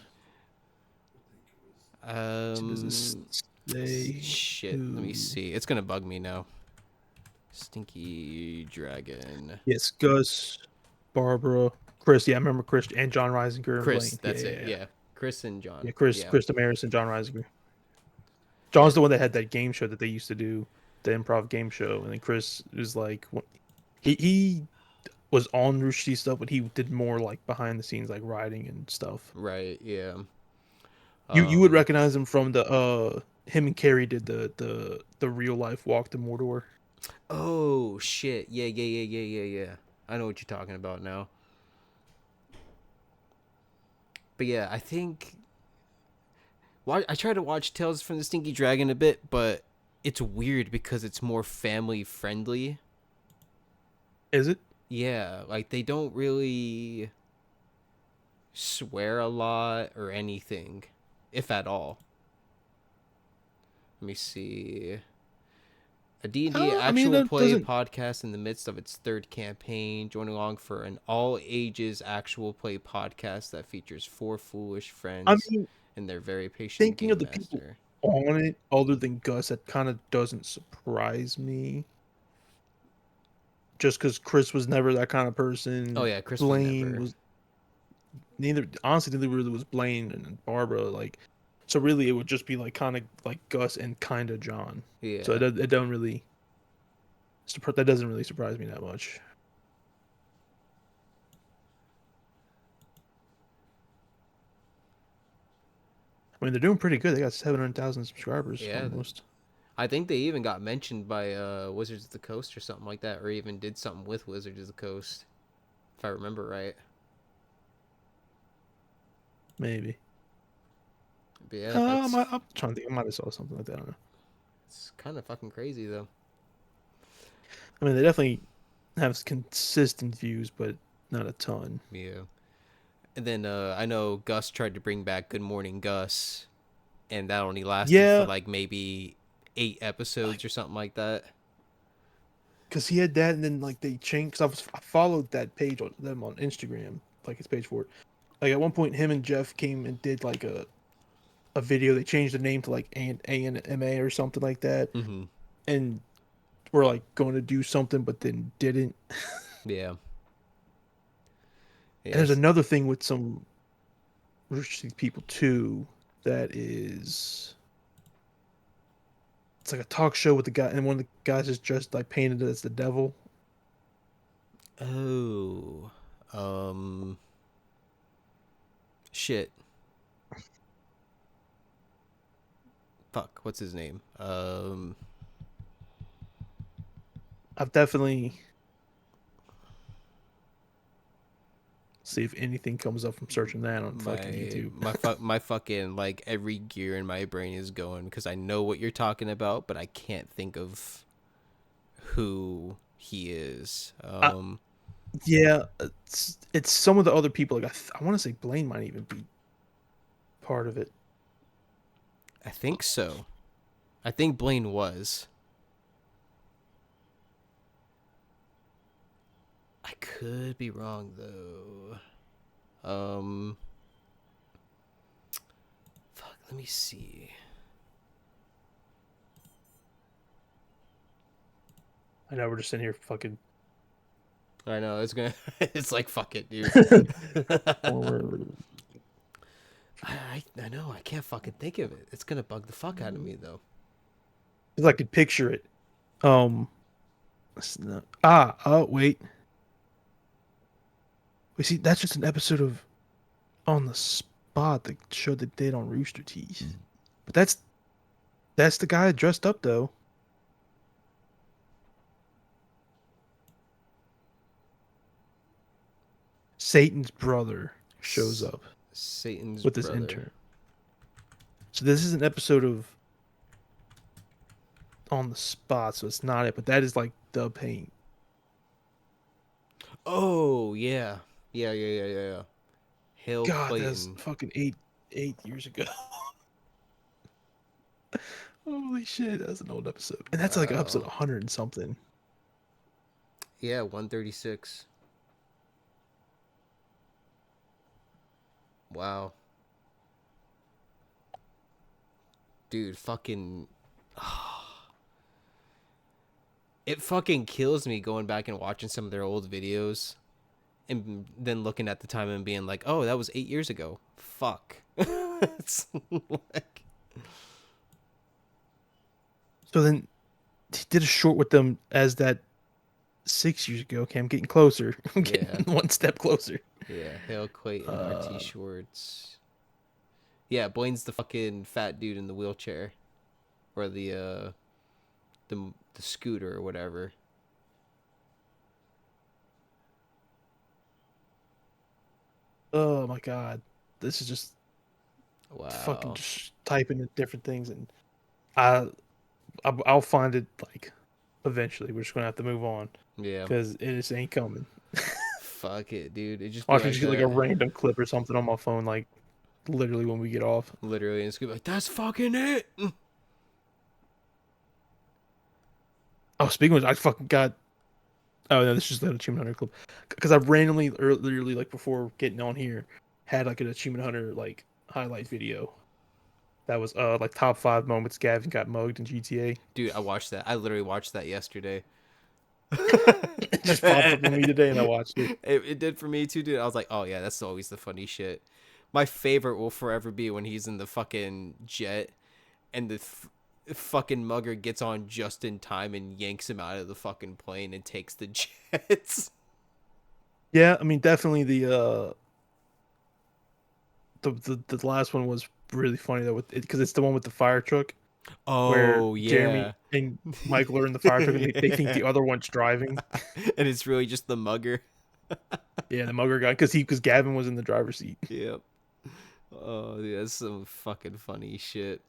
Does this Um, say shit. Let me who? see. It's gonna bug me now. Stinky Dragon. Yes, Gus, Barbara, Chris. Yeah, I remember Chris and John Reisinger and Chris. Blaine. Yeah, That's yeah, it. yeah. Yeah, Chris and John. Yeah, Chris, Yeah, Chris Damaris and John Reisinger. yeah, John's the one that had that game show that they used to do, the improv game show, and then Chris was like, he was on Rooster Teeth stuff, but he did more like behind the scenes, like writing and stuff. right. Yeah. You would Um. recognize him from the him and Carrie did the real life walk to Mordor. Oh shit. Yeah. Yeah. Yeah. Yeah. Yeah. Yeah. I know what you're talking about now. But yeah, I think. I try to watch Tales from the Stinky Dragon a bit, but it's weird because it's more family friendly. Is it? Yeah, like they don't really swear a lot or anything, if at all. Let me see. A D&D I mean, actual it play doesn't. podcast in the midst of its third campaign, joining along for an all ages actual play podcast that features four foolish I friends mean, and their very patient thinking of game the people master. on it, other than Gus, that kind of doesn't surprise me. Just because Chris was never that kind of Oh person. yeah, Chris was Blaine never. was neither. Honestly, neither really was Blaine and Barbara. Like, so really, it would just be like kind of like Gus and kind of John. So Yeah. it don't really. That doesn't really surprise me that much. I mean, they're doing pretty good. They got 700,000 subscribers Yeah. almost. I think they even got mentioned by Wizards of the Coast or something like that, or even did something with Wizards of the Coast, if I remember right. Maybe. But yeah, that's I'm trying to think. I might have saw something like that. I don't know. it's kind of fucking crazy though. I mean, they definitely have consistent views, but not a ton. Yeah. And then I know Gus tried to bring back Good Morning Gus, and that only lasted for Yeah, like maybe 8 episodes or something like that. because he had that, and then like they changed. Cause I followed that page on them on Instagram, like his page for it. Like at one point, him and Jeff came and did like a video. They changed the name to like ANMA or something like that, Mm-hmm. and we're like going to do something, but then didn't. Yeah. And there's Yes. another thing with some Rooster Teeth people too that is it's like a talk show with the guy, and one of the guys is just like painted as the devil. Oh. Um. Shit. Fuck. What's his name? I've definitely see if anything comes up from searching that on fucking YouTube. My fucking like every gear in my brain is going because I know what you're talking about, but I can't think of who he is. I, yeah, it's some of the other people. Like I want to say Blaine might even be part of it. I think so. I think Blaine was. I could be wrong though. Um, fuck. Let me see. I know we're just sitting here fucking. I know it's gonna. It's like fuck it, dude. Forward. I know I can't fucking think of it. It's gonna bug the fuck out of me though. Because I could picture it. Um, oh wait, we see that's just an episode of On the Spot, the show they did on Rooster Teeth. But that's the guy dressed up though. Satan's brother shows S- up Satan's with his brother. intern. So this is an episode of On the Spot, so it's not it, but that is like the paint. Oh yeah, yeah. Hale God, that's Clayton. fucking eight years ago. Holy shit, that's an old episode. And that's like episode Wow. 100 and something. Yeah, 136. Wow. Dude, fucking it fucking kills me going back and watching some of their old videos and then looking at the time and being like, "Oh, that was 8 years ago." Fuck. It's like So then he did a short with them as that 6 years ago. Okay, I'm getting closer. I'm yeah. getting one step closer. Yeah, Hale Clayton, RT Uh, Schwartz. Yeah, Blaine's the fucking fat dude in the wheelchair or the scooter or whatever. oh my god, this is just fucking Wow. just typing in different things, and I I'll find it like eventually. We're just gonna have to move on Yeah. because it just ain't coming. Fuck it, dude. It just be Watch me like just get like a that. random clip or something on my phone, like literally when we get off. Literally, and it's gonna be like, that's fucking it. Oh, speaking of which, I fucking got. Oh no, this is just an achievement hunter clip because I randomly, literally, like before getting on here, had like an achievement hunter like highlight video that was like top 5 moments Gavin got mugged in GTA. Dude, I watched that. I literally watched that yesterday. It just popped up on me today, and I watched it. It did for me too, dude. I was like, oh yeah, that's always the funny shit. My favorite will forever be when he's in the fucking jet and the fucking mugger gets on just in time and yanks him out of the fucking plane and takes the jets. Yeah, I mean, definitely the last one was really funny though, with it because it's the one with the fire truck where Oh Jeremy yeah. and Michael are in the fire truck and they think the other one's driving. And it's really just the mugger. Yeah, the mugger guy because Gavin was in the driver's seat. Yep. Oh, dude, that's some fucking funny shit.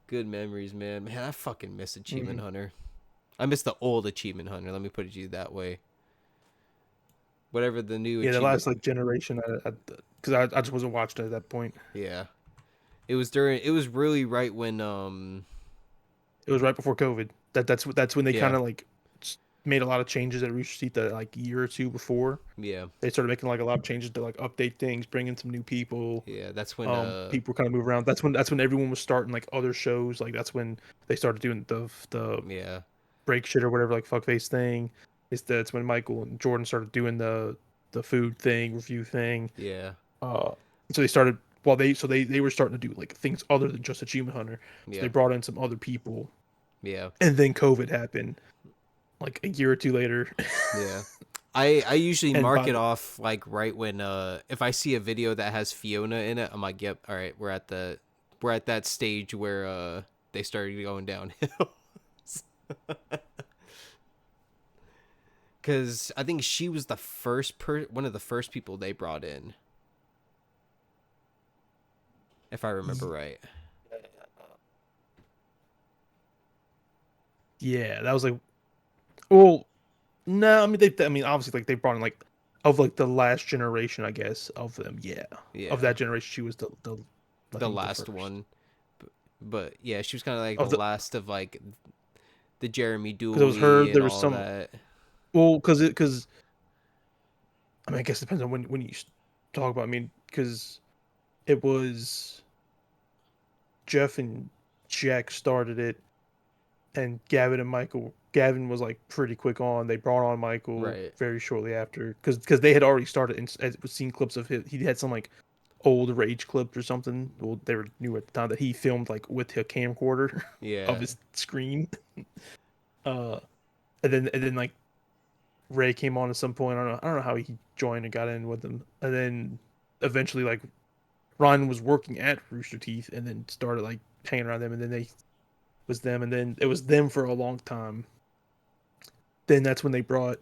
Good memories, man. Man, I fucking miss Achievement Mhm. Hunter. I miss the old Achievement Hunter. Let me put it to you that way. Whatever the new Yeah, the Achievement. last like generation, because I just wasn't watching at that point. Yeah, it was during. It was really right when. It was right before COVID. That's when they kind Yeah, of like made a lot of changes at Rooster Teeth. That like year or two before yeah, they started making like a lot of changes to like update things, bring in some new people. yeah. That's when. People kind of move around. That's when everyone was starting like other shows. Like that's when they started doing the Yeah, break shit or whatever, like fuckface thing. That's when Michael and Jordan started doing the food thing, review thing. yeah, Uh, so they started. Well, they were starting to do like things other than just Achievement Hunter. So they Yep. brought in some other people, Yeah. and then COVID happened like a year or two later, Yeah. I usually and mark by it the, off like right when if I see a video that has Fiona in it, I'm like, yep, all right, we're at that stage where they started going downhill. Cuz I think she was the one of the first people they brought in, if I remember right. yeah, that was like, well, no, I mean I mean obviously like they brought in like of like the last generation, I guess, of them. Yeah, of Yeah. that generation, she was the I The think the last first one. But yeah, she was kind of like the of the last of like the Jeremy because it was her. Dooley and There was all some that. well because I mean I guess it depends on when you talk about. I mean because it was Jeff and Jack started it, and Gavin and Michael. Gavin was like pretty quick on. They brought on Michael Right. very shortly after because they had already started and seen clips of his. He had some like old rage clips or something. Well, they were new at the time that he filmed like with a camcorder of Yeah. his screen. Uh, and then like Ray came on at some point. I don't know how he joined and got in with them. And then eventually like Ryan was working at Rooster Teeth and then started like hanging around them. And then they was them, and then it was them for a long time. Then that's when they brought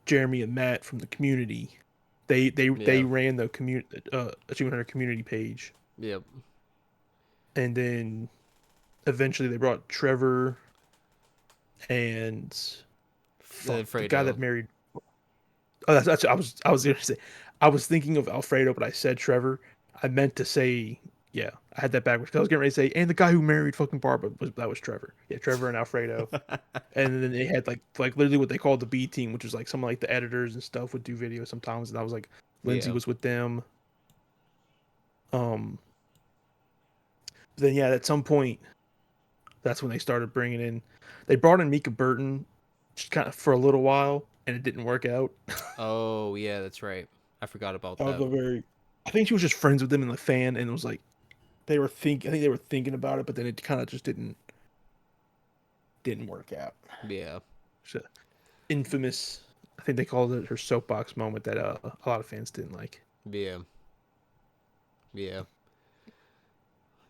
Jeremy and Matt from the community. They Yeah. ran the community Achievement Hunter community page, Yep. and then eventually they brought Trevor and the guy Fredo. that married. Oh, that's I was gonna say I was thinking of Alfredo, but I said Trevor. I meant to say yeah. I had that backwards. 'Cause I was getting ready to say and the guy who married fucking Barbara was that was Trevor. Yeah, Trevor and Alfredo. And then they had like literally what they called the B team, which was like some like the editors and stuff would do videos sometimes, and I was like Lindsay Yeah. was with them. Um, then yeah, at some point that's when they started bringing in. They brought in Mika Burton, just kind of for a little while, and it didn't work out. Oh yeah, that's right. I forgot about Of that. a very, I think she was just friends with them and the fan, and it was like they were think. I think they were thinking about it, but then it kind of just didn't work out. Yeah. So infamous. I think they called it her soapbox moment that a lot of fans didn't like. Yeah. Yeah.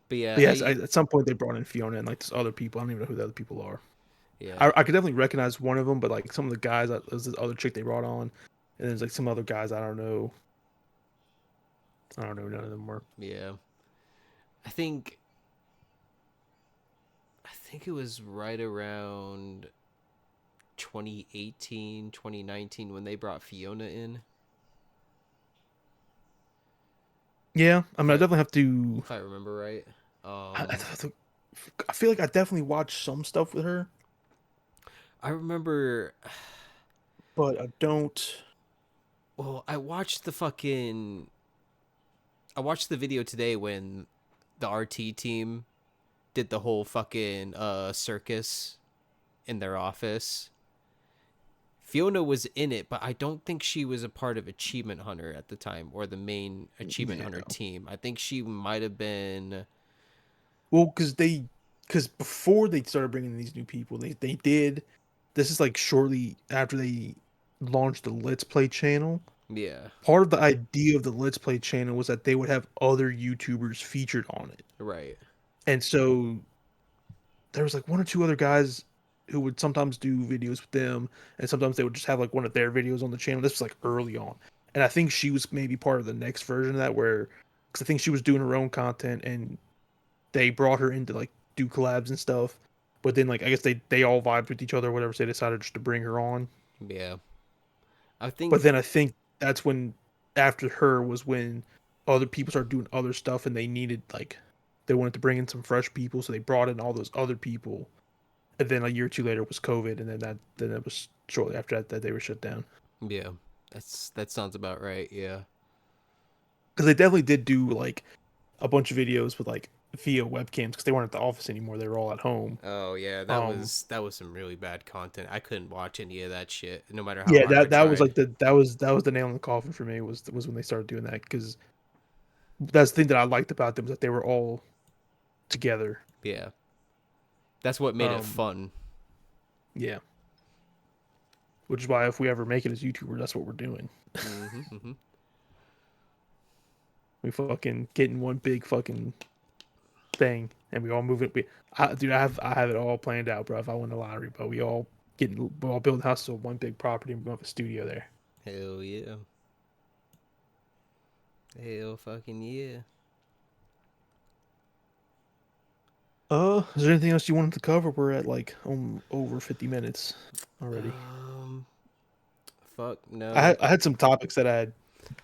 But yeah, But yes, at some point they brought in Fiona and like this other people. I don't even know who the other people are. yeah. I could definitely recognize one of them, but like some of the guys, there's this other chick they brought on, and there's like some other guys I don't know. I don't know. None of them were. Yeah. I think I think it was right around 2018, 2019 when they brought Fiona in. Yeah, I If mean, I I definitely have to. if I remember right. I, I, I feel like I definitely watched some stuff with her, I remember but I don't. well, I watched the video today when the RT team did the whole fucking circus in their office. Fiona was in it, but I don't think she was a part of Achievement Hunter at the time or the main Achievement Yeah. Hunter team. I think she might have been. Well, because before they started bringing in these new people, they did. This is like shortly after they launched the Let's Play channel. Yeah, Part of the idea of the Let's Play channel was that they would have other YouTubers featured on it. right. And so there was like one or two other guys who would sometimes do videos with them, and sometimes they would just have like one of their videos on the channel. This was like early on, and I think she was maybe part of the next version of that, where because I think she was doing her own content, and they brought her in to like do collabs and stuff. But then like I guess they all vibed with each other, or whatever. So they decided just to bring her on. Yeah, I But think. then I think that's when after her was when other people started doing other stuff, and they needed like they wanted to bring in some fresh people, so they brought in all those other people. And then a year or two later was COVID, and then it was shortly after that they were shut down Yeah, that sounds about right. Yeah. because they definitely did do like a bunch of videos with like via webcams because they weren't at the office anymore. They were all at home. Oh yeah, Um, that was some really bad content. I couldn't watch any of that shit, no matter how yeah, hard I that was tried. like that was the nail in the coffin for me was when they started doing that because that's the thing that I liked about them is that they were all together. Yeah, that's what made it Um, fun. yeah, which is why if we ever make it as YouTubers, that's what we're doing. Mm-hmm, mm-hmm. We fucking getting one big fucking thing, and we all move it. Dude, I have it all planned out, bro. If I win the lottery, but we all build houses on one big property, and we're gonna have a studio there. Hell yeah. Hell fucking yeah. Is there anything else you wanted to cover? We're at like over 50 minutes already. Um, fuck I no. had, I had some topics that I had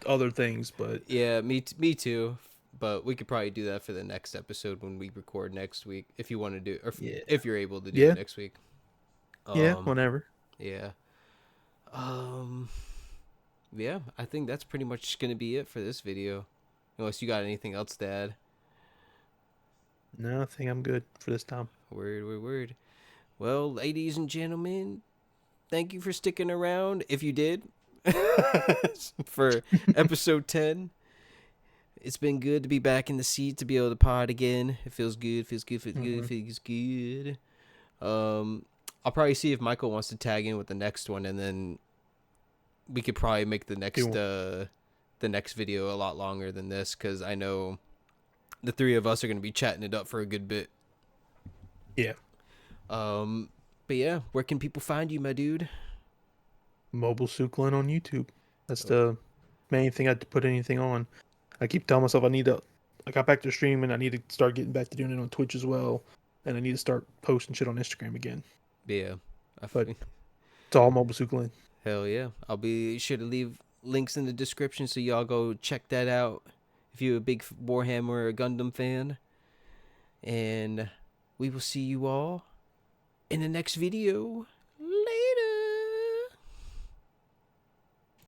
other things, but Yeah, me too. But we could probably do that for the next episode when we record next week, if you want to do, or yeah, if you're able to do it yeah, next week. yeah, Um, whenever. yeah. Um, yeah. I think that's pretty much gonna be it for this video, unless you got anything else to add. No, I think I'm good for this time. Word, word, word. Well, ladies and gentlemen, thank you for sticking around. If you did, for episode 10. It's been good to be back in the seat to be able to pod again. It feels good, feels good, feels good, Hmm. feels good. I'll probably see if Michael wants to tag in with the next one, and then we could probably make Do the next video a lot longer than this, because I know the three of us are gonna be chatting it up for a good bit. yeah, Um, but yeah, where can people find you, my dude? MobileSuitGlynn on YouTube. That's Oh, the main thing I had to put anything on. I keep telling myself I need to. I got back to streaming. I need to start getting back to doing it on Twitch as well, and I need to start posting shit on Instagram again. yeah. But it's all MobileSuitGlynn. Hell yeah. I'll be sure to leave links in the description so y'all go check that out if you're a big Warhammer or Gundam fan. And we will see you all in the next video.